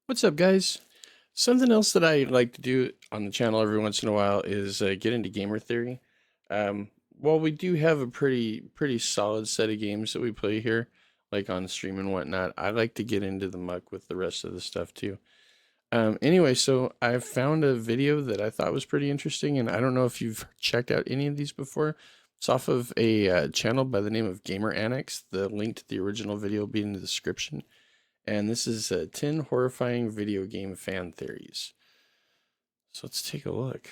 What's up, guys? Something else that I like to do on the channel every once in a while is get into gamer theory. While we do have a pretty solid set of games that we play here, like on stream and whatnot, I like to get into the muck with the rest of the stuff too. Anyway, so I found a video that I thought was pretty interesting, and I don't know if you've checked out any of these before. It's off of a channel by the name of Gamer Annex. The link to the original video will be in the description. And this is 10 horrifying video game fan theories. So let's take a look.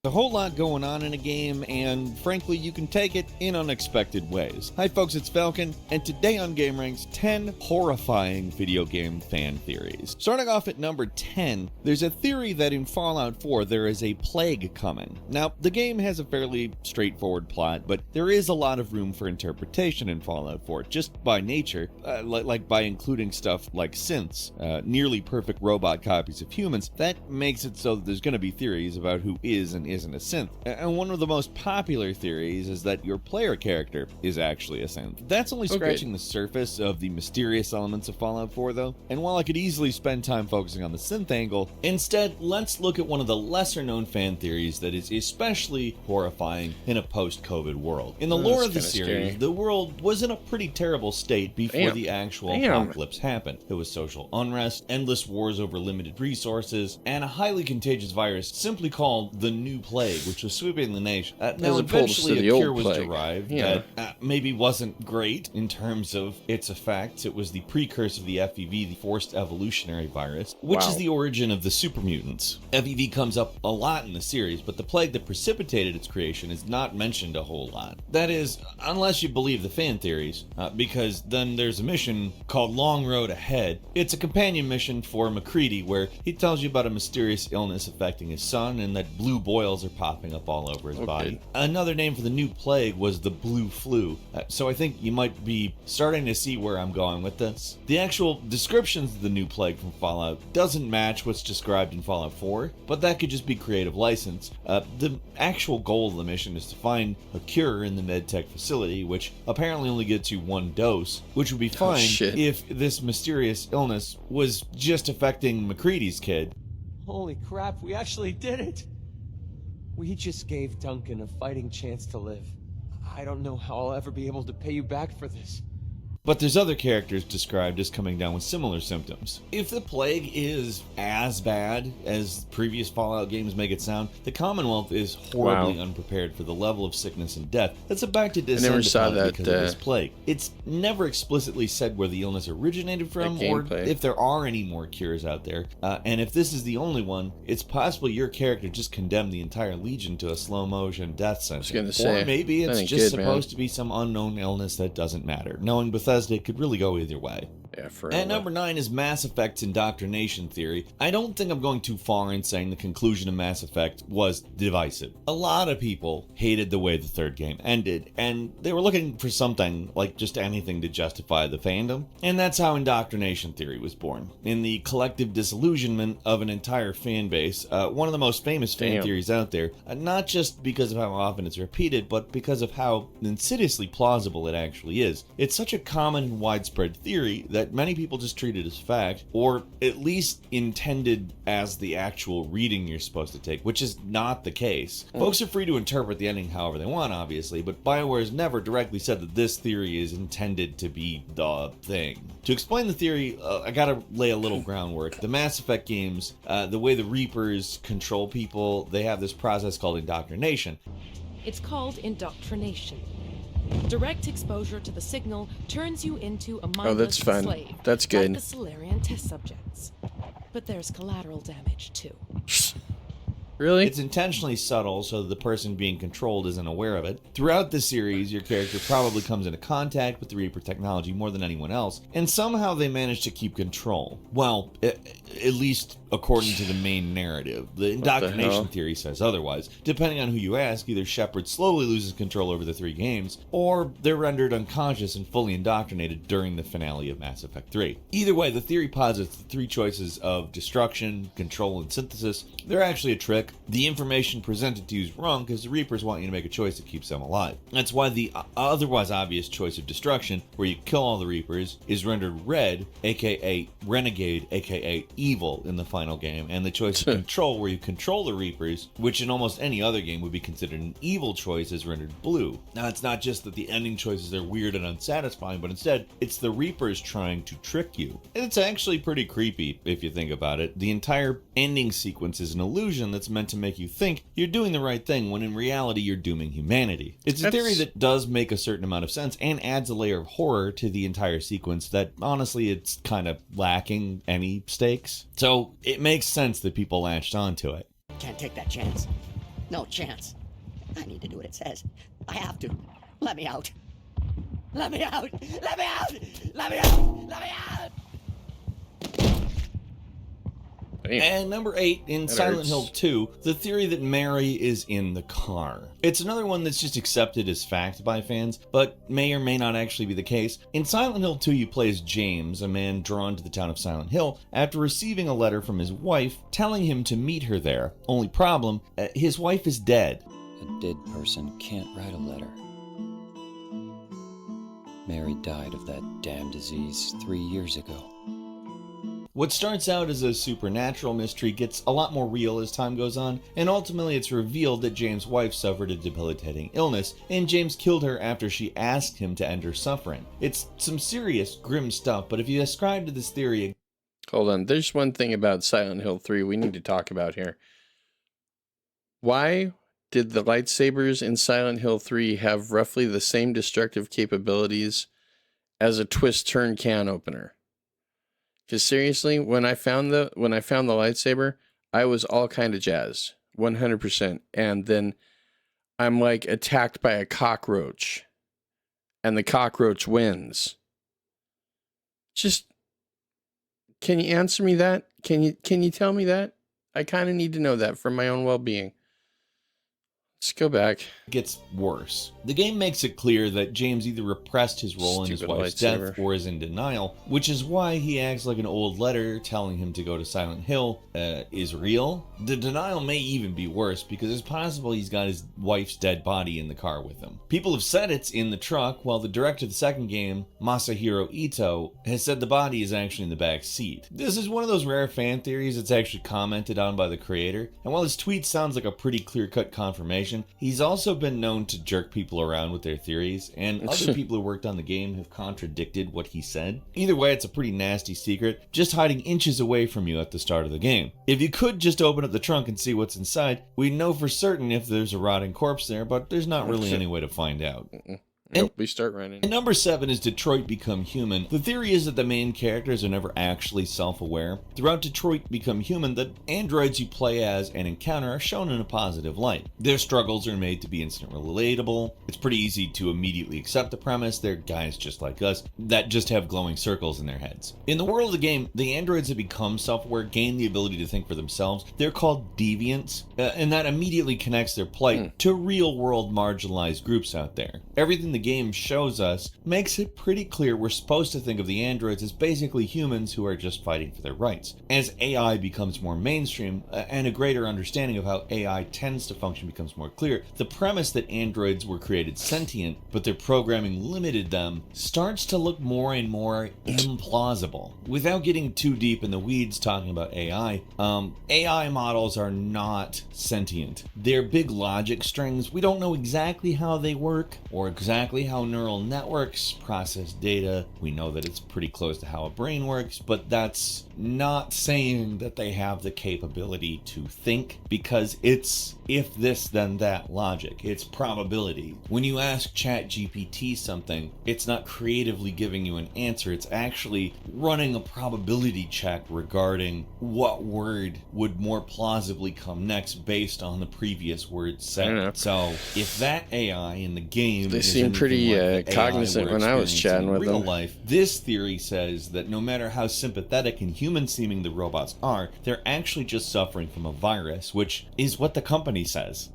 A whole lot going on in a game, and frankly, you can take it in unexpected ways. Hi folks, it's Falcon, and today on GameRanks, 10 horrifying video game fan theories. Starting off at number 10, there's a theory that in Fallout 4 there is a plague coming. Now, the game has a fairly straightforward plot, but there is a lot of room for interpretation in Fallout 4, just by nature, like by including stuff like synths, nearly perfect robot copies of humans. That makes it so that there's going to be theories about who is and isn't a synth. And one of the most popular theories is that your player character is actually a synth. That's only scratching the surface of the mysterious elements of Fallout 4 though, and while I could easily spend time focusing on the synth angle, instead let's look at one of the lesser known fan theories that is especially horrifying in a post-COVID world. In the lore of the series, scary. the world was in a pretty terrible state before the actual apocalypse happened. There was social unrest, endless wars over limited resources, and a highly contagious virus simply called the New Plague, which was sweeping the nation. Now, eventually, a cure was derived that maybe wasn't great in terms of its effects. It was the precursor of the FEV, the Forced Evolutionary Virus, which is the origin of the super mutants. FEV comes up a lot in the series, but the plague that precipitated its creation is not mentioned a whole lot. That is, unless you believe the fan theories, because then there's a mission called Long Road Ahead. It's a companion mission for MacCready where he tells you about a mysterious illness affecting his son and that blue boils are popping up all over his body. Another name for the new plague was the blue flu. So I think you might be starting to see where I'm going with this. The actual descriptions of the new plague from Fallout doesn't match what's described in Fallout 4, but that could just be creative license. The actual goal of the mission is to find a cure in the medtech facility, which apparently only gets you one dose, which would be fine if this mysterious illness was just affecting MacCready's kid. Holy crap, we actually did it! We just gave Duncan a fighting chance to live. I don't know how I'll ever be able to pay you back for this. But there's other characters described as coming down with similar symptoms. If the plague is as bad as previous Fallout games make it sound, the Commonwealth is horribly unprepared for the level of sickness and death that's about to descend upon it because of this plague. It's never explicitly said where the illness originated from or if there are any more cures out there. And if this is the only one, it's possible your character just condemned the entire Legion to a slow-motion death sentence. Or maybe it's just supposed to be some unknown illness that doesn't matter. Knowing Bethesda, it could really go either way. And number 9 is Mass Effect's indoctrination theory. I don't think I'm going too far in saying the conclusion of Mass Effect was divisive. A lot of people hated the way the third game ended, and they were looking for something, like just anything to justify the fandom. And that's how indoctrination theory was born. In the collective disillusionment of an entire fan base, one of the most famous fan theories out there, not just because of how often it's repeated, but because of how insidiously plausible it actually is. It's such a common and widespread theory that many people just treat it as fact, or at least intended as the actual reading you're supposed to take, which is not the case. Folks are free to interpret the ending however they want, obviously, but BioWare has never directly said that this theory is intended to be the thing. To explain the theory, I gotta lay a little groundwork. The Mass Effect games, the way the Reapers control people, they have this process called indoctrination. It's called indoctrination. Direct exposure to the signal turns you into a mindless slave. That's good. Like the Solarian test subjects. But there's collateral damage too. Really? It's intentionally subtle so that the person being controlled isn't aware of it. Throughout the series, your character probably comes into contact with the Reaper technology more than anyone else, and somehow they manage to keep control. Well, at least according to the main narrative. The indoctrination theory says otherwise. Depending on who you ask, either Shepard slowly loses control over the 3 games, or they're rendered unconscious and fully indoctrinated during the finale of Mass Effect 3. Either way, the theory posits the 3 choices of destruction, control, and synthesis. They're actually a trick. The information presented to you is wrong because the Reapers want you to make a choice that keeps them alive. That's why the otherwise obvious choice of destruction, where you kill all the Reapers, is rendered red, aka renegade, aka evil in the final game, and the choice of control, where you control the Reapers, which in almost any other game would be considered an evil choice, is rendered blue. Now, it's not just that the ending choices are weird and unsatisfying, but instead, it's the Reapers trying to trick you. And it's actually pretty creepy, if you think about it. The entire ending sequence is an illusion that's meant to make you think you're doing the right thing, when in reality, you're dooming humanity. It's a theory that does make a certain amount of sense, and adds a layer of horror to the entire sequence that, honestly, it's kind of lacking any stakes. So, it makes sense that people latched onto it. Can't take that chance. No chance. I need to do what it says. I have to. Let me out. Let me out. Let me out. Let me out. Let me out. Damn. And number 8, in Silent hurts. Hill 2, the theory that Mary is in the car. It's another one that's just accepted as fact by fans, but may or may not actually be the case. In Silent Hill 2, you play as James, a man drawn to the town of Silent Hill, after receiving a letter from his wife telling him to meet her there. Only problem, his wife is dead. A dead person can't write a letter. Mary died of that damn disease 3 years ago. What starts out as a supernatural mystery gets a lot more real as time goes on, and ultimately it's revealed that James' wife suffered a debilitating illness, and James killed her after she asked him to end her suffering. It's some serious, grim stuff, but if you ascribe to this theory... Hold on, there's one thing about Silent Hill 3 we need to talk about here. Why did the lightsabers in Silent Hill 3 have roughly the same destructive capabilities as a twist-turn can opener? Because seriously, when I found the lightsaber, I was all kind of jazzed, 100%. And then I'm like attacked by a cockroach, and the cockroach wins. Just, can you answer me that? Can you tell me that? I kind of need to know that for my own well-being. Let's go back. Gets worse. The game makes it clear that James either repressed his role in his Stupid wife's lightsaber. death or is in denial, which is why he acts like an old letter telling him to go to Silent Hill is real. The denial may even be worse because it's possible he's got his wife's dead body in the car with him. People have said it's in the truck, while the director of the second game, Masahiro Ito, has said the body is actually in the back seat. This is one of those rare fan theories that's actually commented on by the creator, and while his tweet sounds like a pretty clear-cut confirmation, he's also been known to jerk people around with their theories, and other people who worked on the game have contradicted what he said. Either way, it's a pretty nasty secret, just hiding inches away from you at the start of the game. If you could just open up the trunk and see what's inside, we'd know for certain if there's a rotting corpse there, but there's not really any way to find out. Nope, we start running. And number 7 is Detroit Become Human. The theory is that the main characters are never actually self-aware. Throughout Detroit Become Human, the androids you play as and encounter are shown in a positive light. Their struggles are made to be instantly relatable. It's pretty easy to immediately accept the premise. They're guys just like us that just have glowing circles in their heads. In the world of the game, the androids that become self-aware gain the ability to think for themselves. They're called deviants, and that immediately connects their plight to real-world marginalized groups out there. Everything the game shows us makes it pretty clear we're supposed to think of the androids as basically humans who are just fighting for their rights. As AI becomes more mainstream and a greater understanding of how AI tends to function becomes more clear, the premise that androids were created sentient but their programming limited them starts to look more and more implausible. Without getting too deep in the weeds talking about AI models are not sentient. They're big logic strings. We don't know exactly how they work or exactly how neural networks process data. We know that it's pretty close to how a brain works, but that's not saying that they have the capability to think, because it's if this then that logic. It's probability. When you ask ChatGPT something, it's not creatively giving you an answer. It's actually running a probability check regarding what word would more plausibly come next based on the previous word said. So if that AI in the game they seem pretty cognizant when I was chatting with them. Life, this theory says that no matter how sympathetic and human-seeming the robots are, they're actually just suffering from a virus, which is what the company says.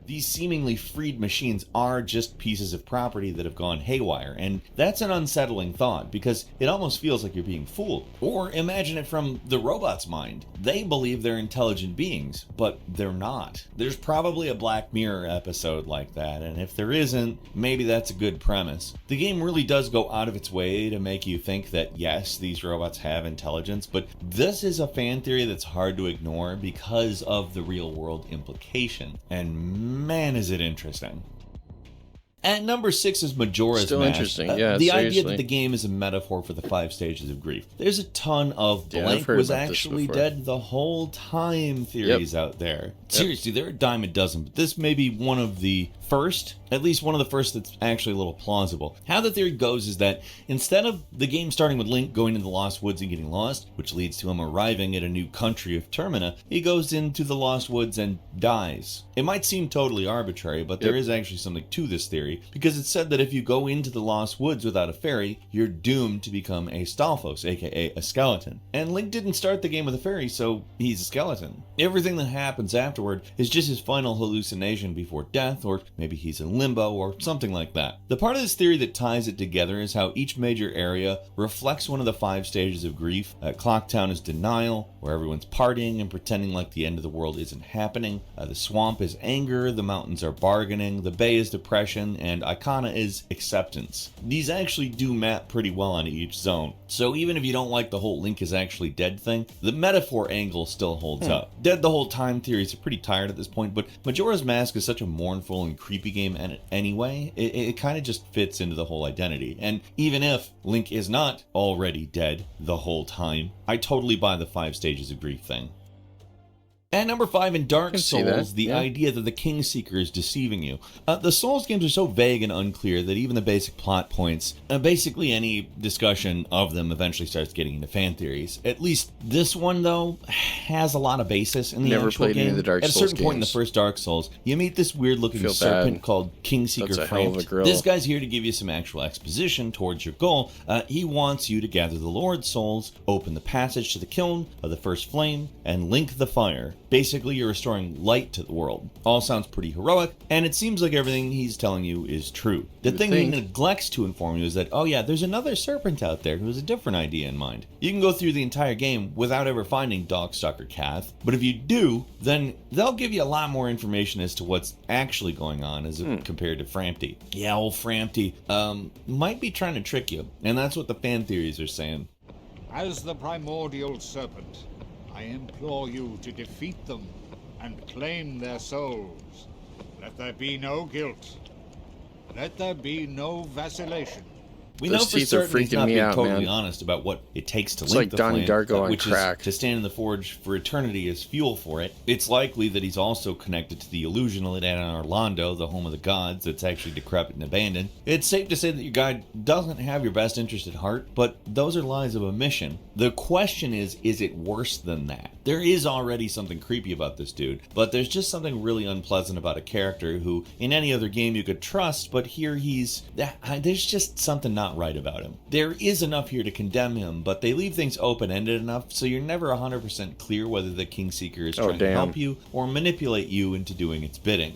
These seemingly freed machines are just pieces of property that have gone haywire, and that's an unsettling thought because it almost feels like you're being fooled. Or imagine it from the robot's mind. They believe they're intelligent beings, but they're not. There's probably a Black Mirror episode like that, and if there isn't, maybe that's a good premise. The game really does go out of its way to make you think that yes, these robots have intelligence, but this is a fan theory that's hard to ignore because of the real world implication. And man, is it interesting. At number 6 is Majora's Still Mask. interesting, yeah, The seriously. idea that the game is a metaphor for the 5 stages of grief. There's a ton of Yeah, I've blank heard was about this actually before. dead the whole time theories out there. Seriously, there are a dime a dozen, but this may be one of the first, at least one of the first that's actually a little plausible. How the theory goes is that instead of the game starting with Link going into the Lost Woods and getting lost, which leads to him arriving at a new country of Termina, he goes into the Lost Woods and dies. It might seem totally arbitrary, but there is actually something to this theory, because it's said that if you go into the Lost Woods without a ferry, you're doomed to become a Stalfos, aka a skeleton. And Link didn't start the game with a ferry, so he's a skeleton. Everything that happens afterward is just his final hallucination before death, or maybe he's in limbo, or something like that. The part of this theory that ties it together is how each major area reflects one of the 5 stages of grief. Clocktown is denial, where everyone's partying and pretending like the end of the world isn't happening. The swamp is anger, the mountains are bargaining, the bay is depression, and Icona is acceptance. These actually do map pretty well onto each zone. So even if you don't like the whole Link is actually dead thing, the metaphor angle still holds up. Dead the whole time theories are pretty tired at this point, but Majora's Mask is such a mournful and creepy game anyway, it kind of just fits into the whole identity. And even if Link is not already dead the whole time, I totally buy the 5 stages of grief thing. At number 5 in Dark can see that, Souls, the yeah. idea that the Kingseeker is deceiving you. The Souls games are so vague and unclear that even the basic plot points, basically any discussion of them eventually starts getting into fan theories. At least this one, though, has a lot of basis in the Never actual played game. any of the Dark At a Souls certain point in the games. first Dark Souls, you meet this weird-looking Feel serpent bad. called Kingseeker That's a hell of a Franked. grill. This guy's here to give you some actual exposition towards your goal. He wants you to gather the Lord's souls, open the passage to the kiln of the first flame, and link the fire. Basically, you're restoring light to the world. All sounds pretty heroic, and it seems like everything he's telling you is true. The thing he neglects to inform you is that, oh yeah, there's another serpent out there who has a different idea in mind. You can go through the entire game without ever finding Dogstalker Kath, but if you do, then they'll give you a lot more information as to what's actually going on as compared to Frampty. Yeah, old Frampty might be trying to trick you, and that's what the fan theories are saying. As the primordial serpent, I implore you to defeat them and claim their souls. Let there be no guilt. Let there be no vacillation. We Those know for teeth are certain he's freaking not me being out, totally man. honest about what it takes to It's link like the Donnie flame, Darko on which crack. is to stand in the forge for eternity as fuel for it. It's likely that he's also connected to the Illusional in Orlando, the home of the gods, that's actually decrepit and abandoned. It's safe to say that your guy doesn't have your best interest at heart, but those are lies of omission. The question is it worse than that? There is already something creepy about this dude, but there's just something really unpleasant about a character who, in any other game you could trust, but here there's just something not right about him. There is enough here to condemn him, but they leave things open-ended enough so you're never 100% clear whether the Kingseeker is trying to help you or manipulate you into doing its bidding.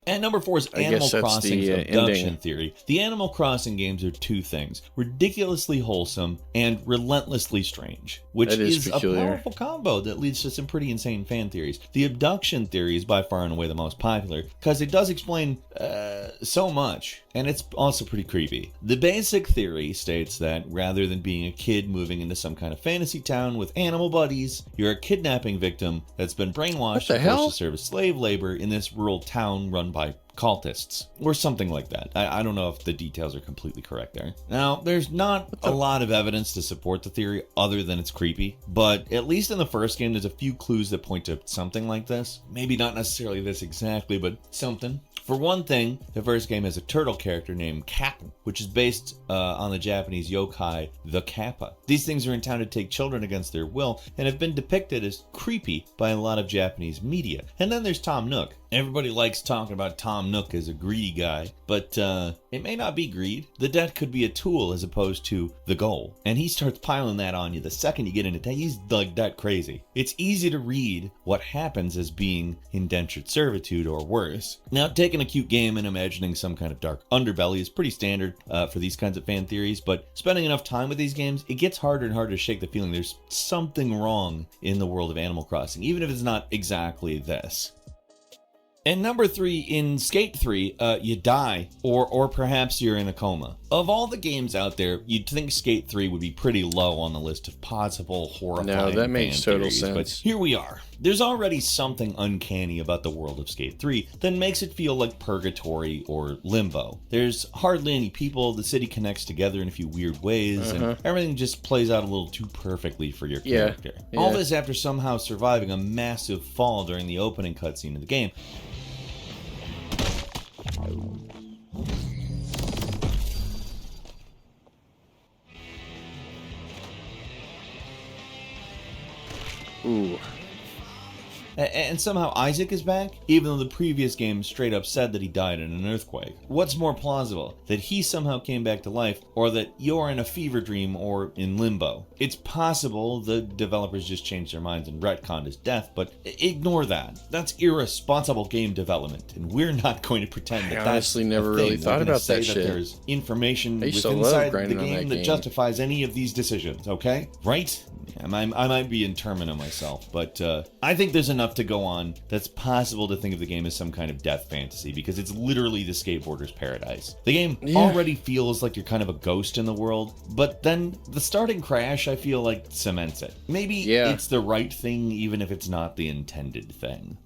And number 4 is I Animal guess that's Crossing's the, abduction ending. theory. The Animal Crossing games are two things: ridiculously wholesome and relentlessly strange, which That is is peculiar. a powerful combo that leads to some pretty insane fan theories. The abduction theory is by far and away the most popular because it does explain so much, and it's also pretty creepy. The basic theory states that rather than being a kid moving into some kind of fantasy town with animal buddies, you're a kidnapping victim that's been brainwashed the and hell? forced to serve as slave labor in this rural town run by cultists, or something like that. I don't know if the details are completely correct there. Now, there's not a lot of evidence to support the theory other than it's creepy, but at least in the first game, there's a few clues that point to something like this. Maybe not necessarily this exactly, but something. For one thing, the first game has a turtle character named Kappa, which is based on the Japanese yokai, the Kappa. These things are in town to take children against their will and have been depicted as creepy by a lot of Japanese media. And then there's Tom Nook. Everybody likes talking about Tom Nook as a greedy guy, but it may not be greed. The debt could be a tool as opposed to the goal. And he starts piling that on you the second you get into town. He's like that crazy. It's easy to read what happens as being indentured servitude or worse. Now, taking a cute game and imagining some kind of dark underbelly is pretty standard for these kinds of fan theories, but spending enough time with these games, it gets harder and harder to shake the feeling there's something wrong in the world of Animal Crossing, even if it's not exactly this. And number 3, in Skate 3, you die, or perhaps you're in a coma. Of all the games out there, you'd think Skate 3 would be pretty low on the list of possible horrifying No, that makes fan total theories, but sense. here we are. There's already something uncanny about the world of Skate 3 that makes it feel like purgatory or limbo. There's hardly any people, the city connects together in a few weird ways, and everything just plays out a little too perfectly for your character. All this after somehow surviving a massive fall during the opening cutscene of the game. Ooh. And somehow Isaac is back, even though the previous game straight up said that he died in an earthquake. What's more plausible, that he somehow came back to life, or that you're in a fever dream or in limbo? It's possible the developers just changed their minds and retconned his death, but ignore that. That's irresponsible game development, and we're not going to pretend that I that's honestly never a really thing. thought We're gonna about say that shit. There's information I used to within love inside the grinding on game that that justifies any of these decisions, okay? Right? I might be interminable myself, but I think there's enough to go on that's possible to think of the game as some kind of death fantasy, because it's literally the skateboarder's paradise. The game already feels like you're kind of a ghost in the world, but then the starting crash, I feel like, cements it. Maybe it's the right thing, even if it's not the intended thing.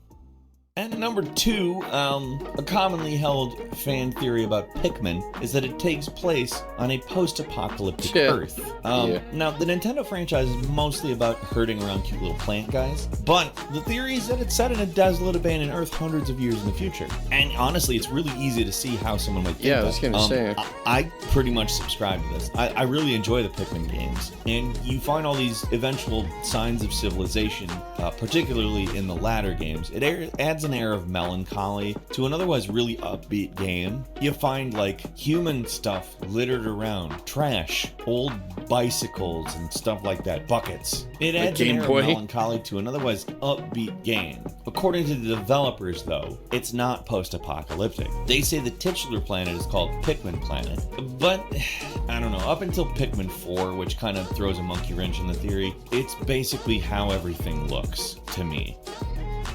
And number 2, a commonly held fan theory about Pikmin is that it takes place on a post-apocalyptic Earth. Now, the Nintendo franchise is mostly about herding around cute little plant guys, but the theory is that it's set in a desolate, abandoned Earth hundreds of years in the future. And honestly, it's really easy to see how someone might think that. I was gonna say. I pretty much subscribe to this. I really enjoy the Pikmin games, and you find all these eventual signs of civilization, particularly in the latter games. It adds an air of melancholy to an otherwise really upbeat game. You find like human stuff littered around, trash, old bicycles and stuff like that, buckets. It adds an air of melancholy to an otherwise upbeat game. According to the developers though, it's not post-apocalyptic. They say the titular planet is called Pikmin Planet, but I don't know, up until Pikmin 4, which kind of throws a monkey wrench in the theory, it's basically how everything looks to me.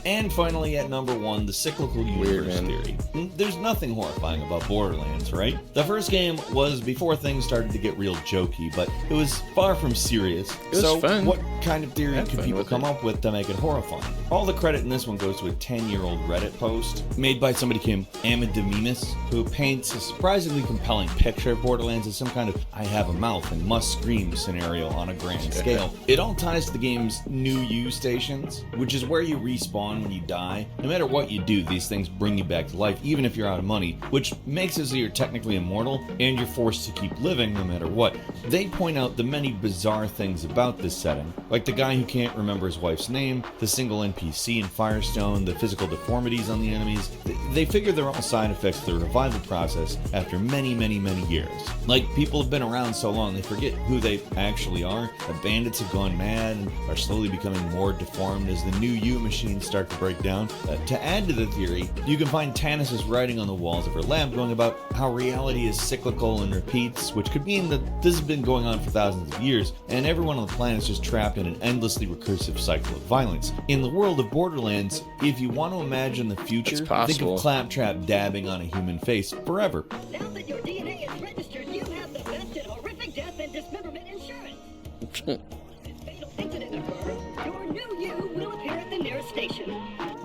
And finally, at number 1, the cyclical universe theory. There's nothing horrifying about Borderlands, right? The first game was before things started to get real jokey, but it was far from serious. It was fun. What kind of theory could people come up with to make it horrifying? All the credit in this one goes to a 10-year-old Reddit post made by somebody named Amidemimus, who paints a surprisingly compelling picture of Borderlands as some kind of I have a mouth and must scream scenario on a grand scale. It all ties to the game's new U stations, which is where you respawn when you die. No matter what you do, these things bring you back to life, even if you're out of money, which makes it so you're technically immortal and you're forced to keep living no matter what. They point out the many bizarre things about this setting, like the guy who can't remember his wife's name, the single NPC in Firestone, the physical deformities on the enemies. They figure they're all side effects of the revival process after many, many, many years. Like, people have been around so long they forget who they actually are. The bandits have gone mad and are slowly becoming more deformed as the new U machine starts start to break down. To add to the theory, you can find Tannis' writing on the walls of her lab going about how reality is cyclical and repeats, which could mean that this has been going on for thousands of years, and everyone on the planet is just trapped in an endlessly recursive cycle of violence. In the world of Borderlands, if you want to imagine the future, think of Claptrap dabbing on a human face forever. Now that your DNA is registered, you have the vested horrific death and dismemberment insurance. If this fatal incident occurs, your new you will appear at the nearest station.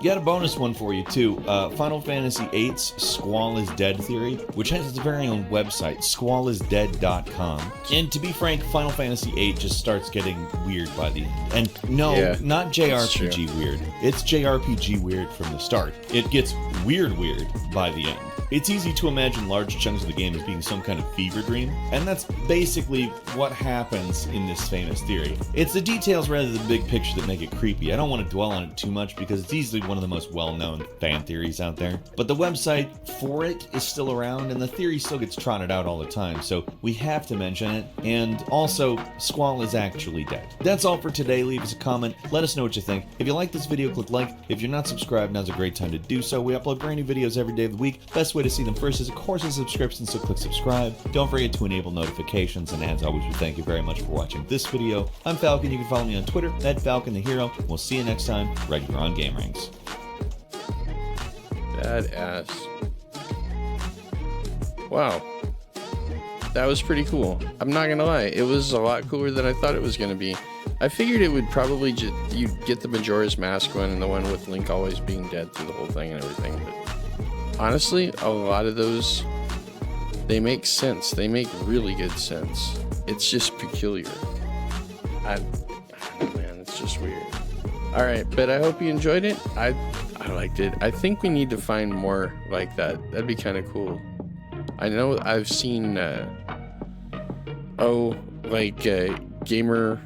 Got a bonus one for you too. Final Fantasy VIII's Squall is Dead theory, which has its very own website, squallisdead.com. And to be frank, Final Fantasy VIII just starts getting weird by the end. And no, not JRPG weird. It's JRPG weird from the start. It gets weird by the end. It's easy to imagine large chunks of the game as being some kind of fever dream, and that's basically what happens in this famous theory. It's the details rather than the big picture that make it creepy. I don't want to dwell on it too much because it's easily one of the most well-known fan theories out there. But the website for it is still around, and the theory still gets trotted out all the time, so we have to mention it. And also, Squall is actually dead. That's all for today. Leave us a comment. Let us know what you think. If you like this video, click like. If you're not subscribed, now's a great time to do so. We upload brand new videos every day of the week. Best way to see them first is, of course, a subscription, so click subscribe. Don't forget to enable notifications, and as always, we thank you very much for watching this video. I'm Falcon. You can follow me on Twitter, @FalconTheHero. We'll see you next time, right here on GameRanks. Badass. Wow. That was pretty cool. I'm not gonna lie, it was a lot cooler than I thought it was gonna be. I figured it would probably just, you'd get the Majora's Mask one and the one with Link always being dead through the whole thing and everything, but honestly, a lot of those, they make sense. They make really good sense. It's just peculiar. I don't know, man, it's just weird. Alright, but I hope you enjoyed it. I liked it. I think we need to find more like that. That'd be kind of cool. I know I've seen, gamer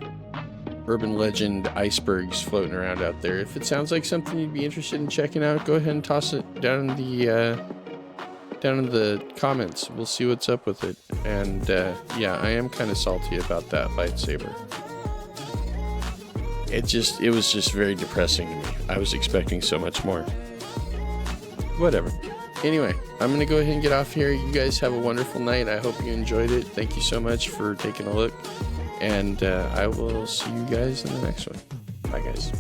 urban legend icebergs floating around out there. If it sounds like something you'd be interested in checking out, go ahead and toss it down in the comments. We'll see what's up with it. And yeah, I am kind of salty about that lightsaber. It was just very depressing to me. I was expecting so much more. Whatever. Anyway, I'm gonna go ahead and get off here. You guys have a wonderful night. I hope you enjoyed it. Thank you so much for taking a look. And I will see you guys in the next one. Bye, guys.